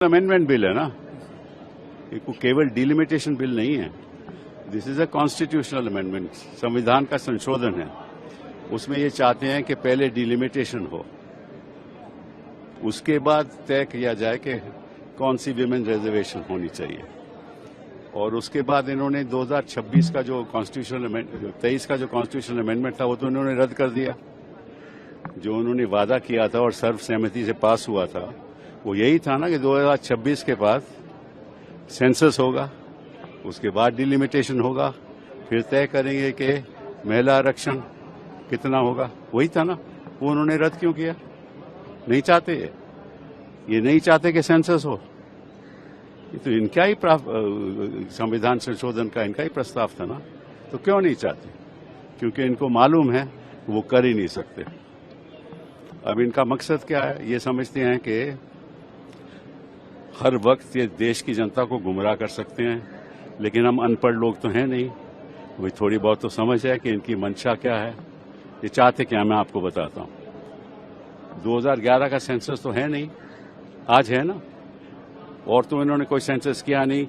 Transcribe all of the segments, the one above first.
Amendment bill है ना, ये केवल डिलिमिटेशन बिल नहीं है। This is a constitutional amendment, संविधान का संशोधन है। उसमें ये चाहते हैं कि पहले डिलिमिटेशन हो, उसके बाद तय किया जाए कि कौन सी विमेन रिजर्वेशन होनी चाहिए। और उसके बाद इन्होंने 2026 का जो कॉन्स्टिट्यूशनल अमेंडमेंट 23 का जो कॉन्स्टिट्यूशनल अमेंडमेंट था वो तो इन्होंने रद्द कर दिया। जो उन्होंने वादा किया था और सर्वसहमति से पास हुआ था वो यही था ना कि 2026 के बाद सेंसस होगा, उसके बाद डिलिमिटेशन होगा, फिर तय करेंगे कि महिला आरक्षण कितना होगा। वही था ना, वो उन्होंने रद्द क्यों किया? नहीं चाहते ये नहीं चाहते कि सेंसस हो। ये तो इनका ही संविधान संशोधन का इनका ही प्रस्ताव था ना, तो क्यों नहीं चाहते? क्योंकि इनको मालूम है वो कर ही नहीं सकते। अब इनका मकसद क्या है? ये समझते हैं कि हर वक्त ये देश की जनता को गुमराह कर सकते हैं, लेकिन हम अनपढ़ लोग तो हैं नहीं, वही थोड़ी बहुत तो समझ है कि इनकी मंशा क्या है। ये चाहते क्या, मैं आपको बताता हूं। 2011 का सेंसस तो है नहीं, आज है ना, और तो इन्होंने कोई सेंसस किया नहीं।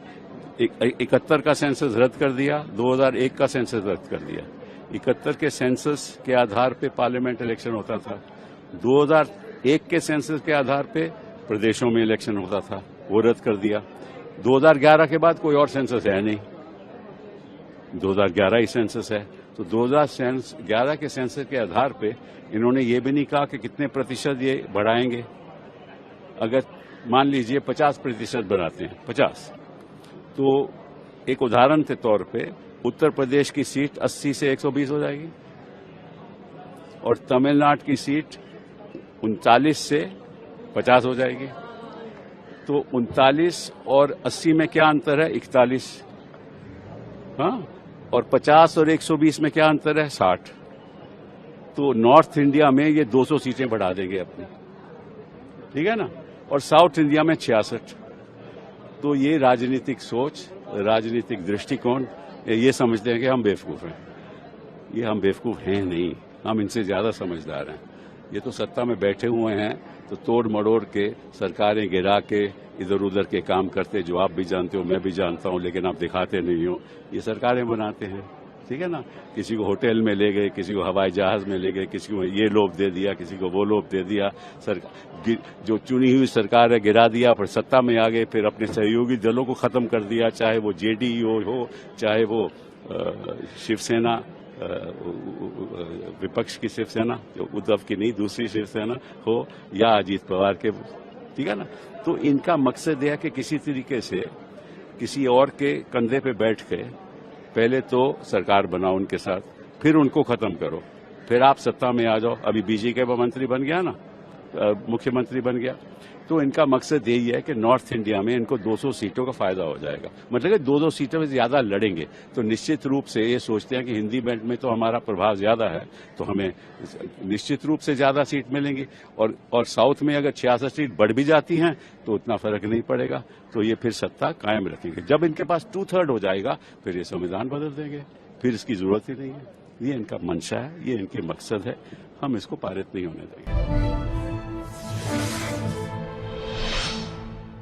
71 का सेंसस रद्द कर दिया, 2001 का सेंसस रद्द कर दिया। 71 के सेंसस के आधार पे पार्लियामेंट इलेक्शन होता था, 2001 के सेंसस के आधार पे प्रदेशों में इलेक्शन होता था, वो रद्द कर दिया। 2011 के बाद कोई और सेंसस है नहीं, 2011 ही सेंसस है। तो 2011 के सेंसस के आधार पे इन्होंने ये भी नहीं कहा कि कितने प्रतिशत ये बढ़ाएंगे। अगर मान लीजिए 50% बनाते हैं, 50, तो एक उदाहरण के तौर पे उत्तर प्रदेश की सीट 80 से 120 हो जाएगी और तमिलनाडु की सीट 39 से 50 हो जाएगी। तो 39 और 80 में क्या अंतर है? 41। हाँ, और 50 और 120 में क्या अंतर है? 60। तो नॉर्थ इंडिया में ये 200 सीटें बढ़ा देंगे अपनी, ठीक है ना, और साउथ इंडिया में 66। तो ये राजनीतिक सोच, राजनीतिक दृष्टिकोण, ये समझते हैं कि हम बेवकूफ हैं। ये हम बेवकूफ हैं नहीं, हम इनसे ज्यादा समझदार हैं। ये तो सत्ता में बैठे हुए हैं तो तोड़ मड़ोड़ के सरकारें गिरा के इधर उधर के काम करते, जो आप भी जानते हो, मैं भी जानता हूं, लेकिन आप दिखाते नहीं हो। ये सरकारें बनाते हैं, ठीक है ना। किसी को होटल में ले गए, किसी को हवाई जहाज में ले गए, किसी को ये लोभ दे दिया, किसी को वो लोभ दे दिया। जो चुनी हुई सरकार है गिरा दिया, फिर सत्ता में आ गए, फिर अपने सहयोगी दलों को खत्म कर दिया, चाहे वो जेडीयू हो, चाहे वो शिवसेना, विपक्ष की शिवसेना, उद्धव की नहीं दूसरी शिवसेना हो, या अजीत पवार के, ठीक है ना। तो इनका मकसद यह है कि किसी तरीके से किसी और के कंधे पे बैठ के पहले तो सरकार बनाओ उनके साथ, फिर उनको खत्म करो, फिर आप सत्ता में आ जाओ। अभी बीजेपी का मंत्री बन गया ना, मुख्यमंत्री बन गया। तो इनका मकसद यही है कि नॉर्थ इंडिया में इनको 200 सीटों का फायदा हो जाएगा, मतलब कि 2-2 सीटों में ज्यादा लड़ेंगे। तो निश्चित रूप से ये सोचते हैं कि हिंदी बेल्ट में तो हमारा प्रभाव ज्यादा है, तो हमें निश्चित रूप से ज्यादा सीट मिलेंगी। और साउथ में अगर 66 सीट बढ़ भी जाती हैं तो उतना फर्क नहीं पड़ेगा, तो ये फिर सत्ता कायम रखेंगे। जब इनके पास 2/3 हो जाएगा फिर ये संविधान बदल देंगे, फिर इसकी जरूरत ही नहीं है। ये इनका मंशा है, ये इनके मकसद है, हम इसको पारित नहीं होने देंगे।